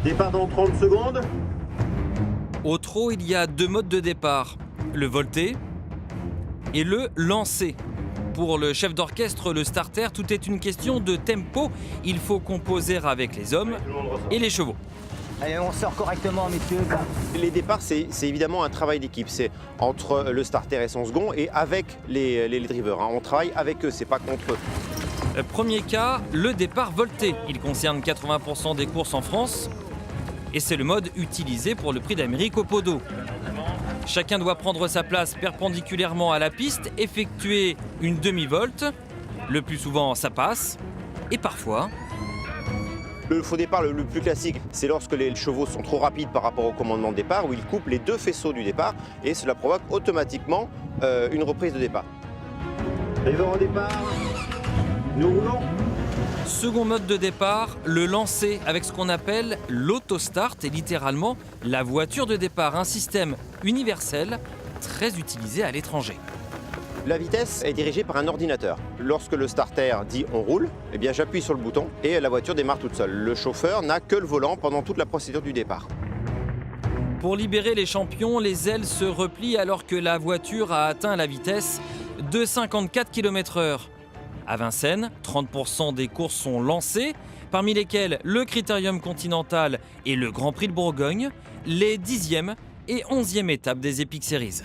Départ dans 30 secondes. Au trot, il y a deux modes de départ, le volté et le lancer. Pour le chef d'orchestre, le starter, tout est une question de tempo. Il faut composer avec les hommes et les chevaux. Allez, on sort correctement, messieurs. Les départs, c'est évidemment un travail d'équipe. C'est entre le starter et son second et avec les drivers. On travaille avec eux, c'est pas contre eux. Premier cas, le départ volté. Il concerne 80% des courses en France et c'est le mode utilisé pour le Prix d'Amérique au podo. Chacun doit prendre sa place perpendiculairement à la piste, effectuer une demi-volte. Le plus souvent, ça passe. Et parfois... Le faux départ le plus classique, c'est lorsque les chevaux sont trop rapides par rapport au commandement de départ, où ils coupent les deux faisceaux du départ et cela provoque automatiquement une reprise de départ. Driver au départ. Nous roulons. Second mode de départ, le lancer avec ce qu'on appelle l'autostart et littéralement la voiture de départ, un système universel très utilisé à l'étranger. La vitesse est dirigée par un ordinateur. Lorsque le starter dit on roule, eh bien j'appuie sur le bouton et la voiture démarre toute seule. Le chauffeur n'a que le volant pendant toute la procédure du départ. Pour libérer les champions, les ailes se replient alors que la voiture a atteint la vitesse de 54 km/h. À Vincennes, 30% des courses sont lancées, parmi lesquelles le Critérium Continental et le Grand Prix de Bourgogne, les 10e et 11e étapes des Epic Series.